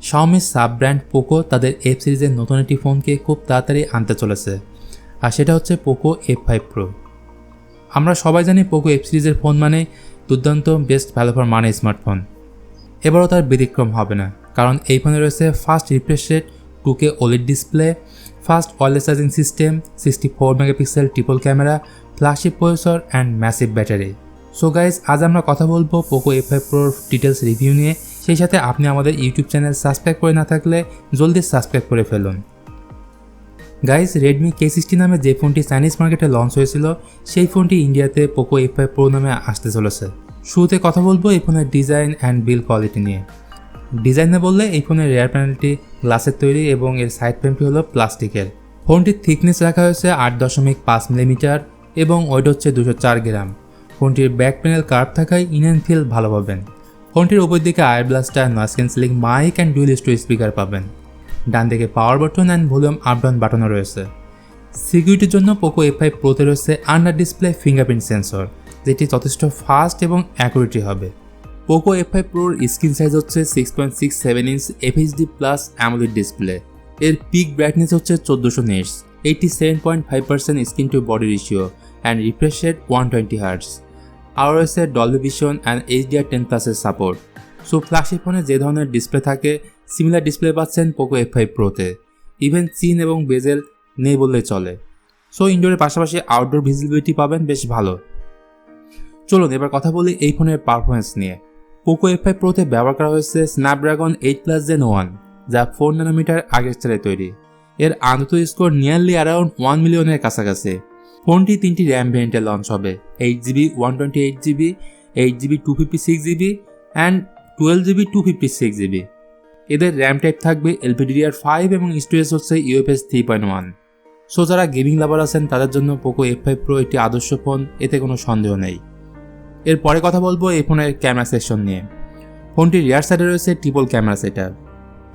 Xiaomi sub brand Poco তাদের F সিরিজের নতুন একটি ফোনকে খুব তাড়াতাড়ি আনতে চলেছে, আর সেটা হচ্ছে Poco F5 Pro। আমরা সবাই জানি Poco F সিরিজের ফোন মানে দুর্দান্ত best value for money smartphone. এবারও তার ব্যতিক্রম হবে না, কারণ এই ফোনে রয়েছে fast refresh rate, 2K OLED display, fast wireless charging system, 64 megapixel triple camera, flagship processor and massive battery. So guys, আজ আমরা কথা বলবো Poco F5 Proর ডিটেলস রিভিউ নিয়ে। সেই সাথে আপনি আমাদের ইউটিউব চ্যানেল সাবস্ক্রাইব করে না থাকলে জলদি সাবস্ক্রাইব করে ফেলুন। গাইজ, Redmi K60 নামে যে ফোনটি চাইনিজ মার্কেটে লঞ্চ হয়েছিল, সেই ফোনটি ইন্ডিয়াতে Poco F5 Pro নামে আসতে চলেছে। শুরুতে কথা বলবো এই ফোনের ডিজাইন অ্যান্ড বিল্ড কোয়ালিটি নিয়ে। ডিজাইনে বললে এই ফোনের রেয়ার প্যানেলটি গ্লাসের তৈরি এবং এর সাইড ফ্রেমটি হলো প্লাস্টিকের। ফোনটির থিকনেস রাখা হয়েছে 8.5 মিলিমিটার এবং ওয়েট হচ্ছে 204 গ্রাম। ফোনটির ব্যাক প্যানেল কার্ভ থাকায় ইন অ্যান্ড ফিল ভালো পাবেন। ফোনটির উপর দিকে IR blaster, noise cancelling mic and dual stereo speaker পাবেন। ডান দিকে power button and volume up down বাটনও রয়েছে। সিকিউরিটির জন্য Poco F5 Proতে রয়েছে আন্ডার ডিসপ্লে ফিঙ্গারপ্রিন্ট সেন্সর, যেটি যথেষ্ট ফাস্ট এবং অ্যাকুরেটই হবে। Poco F5 Proর স্ক্রিন সাইজ হচ্ছে 6.67 inch FHD plus AMOLED display. এর পিক ব্রাইটনেস হচ্ছে 1400 nits, 87.5% screen to body ratio and refresh rate 120 Hz। আর রয়েছে ডলবি ভিশন অ্যান্ড HDR10+ এর সাপোর্ট। সো ফ্ল্যাগশিপ ফোনে যে ধরনের ডিসপ্লে থাকে, সিমিলার ডিসপ্লে পাচ্ছেন Poco F5 Proতে। ইভেন চিন এবং বেজেল নেই বললেই চলে। সো ইনডোরের পাশাপাশি আউটডোর ভিজিবিলিটি পাবেন বেশ ভালো। চলুন এবার কথা বলি এই ফোনের পারফরমেন্স নিয়ে। Poco F5 Proতে ব্যবহার করা হয়েছে Snapdragon 8+ Gen 1, যা 4 ন্যানোমিটার আগের চেয়ে তৈরি। এর আনন্দ স্কোর নিয়ারলি অ্যারাউন্ড 1 মিলিয়নের কাছাকাছি। ফোনটি 3টি র্যাম ভেরিয়েন্টে লঞ্চ হবে: 8GB 128GB, 8GB 256GB and 12GB 256GB। এদের র্যাম টাইপ থাকবে LPDDR5 এবং স্টোরেজ হচ্ছে UFS 3.1। সো যারা গেমিং লাভার আছেন তাদের জন্য Poco F5 Pro একটি আদর্শ ফোন, এতে কোনো সন্দেহ নেই। এরপরে কথা বলবো এই ফোনের ক্যামেরা সেকশন নিয়ে। ফোনটির রিয়ার সাইডে রয়েছে ট্রিপল ক্যামেরা সেটআপ,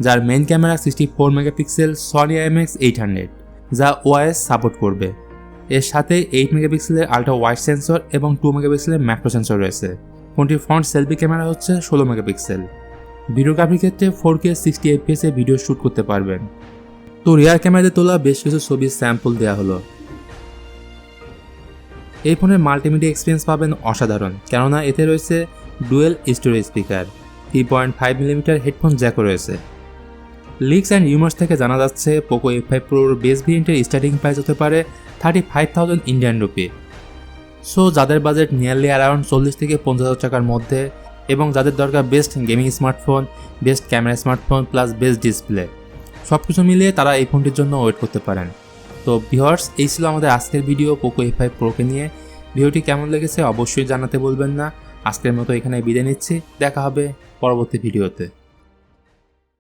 যার main camera 64 megapixel Sony IMX800, যা OIS সাপোর্ট করবে। এর সাথে 8 মেগাপিক্সেলের আল্ট্রা ওয়াইড সেন্সর এবং 2 মেগাপিক্সেলের ম্যাক্রো সেন্সর রয়েছে। ফোনটির ফ্রন্ট সেলফি ক্যামেরা হচ্ছে 16 মেগাপিক্সেল। ভিডিওগ্রাফির ক্ষেত্রে 4K 60 FPS এ ভিডিও শ্যুট করতে পারবেন। তো রিয়ার ক্যামেরাতে তোলা বেশ কিছু ছবির স্যাম্পল দেওয়া হলো। এই ফোনের মাল্টিমিডিয়া এক্সপিরিয়েন্স পাবেন অসাধারণ, কেননা এতে রয়েছে dual stereo speaker, 3.5 millimetre headphone জ্যাকও রয়েছে। লিকস অ্যান্ড রিউমার্স থেকে জানা যাচ্ছে Poco F5 Proর বেস ভেরিয়েন্টের স্টার্টিং প্রাইস হতে পারে 35,000 ইন্ডিয়ান রুপি। সো যাদের বাজেট নিয়ারলি অ্যারাউন্ড 40 থেকে 50,000 টাকার মধ্যে এবং যাদের দরকার best gaming smartphone, best camera smartphone plus best display, সব কিছু মিলিয়ে তারা এই ফোনটির জন্য ওয়েট করতে পারেন। তো ভিউয়ার্স, এই ছিল আমাদের আজকের ভিডিও Poco F5 Proকে নিয়ে। ভিডিওটি কেমন লেগেছে অবশ্যই জানাতে বলবেন না। আজকের মতো এখানে বিদায় নিচ্ছি, দেখা হবে পরবর্তী ভিডিওতে।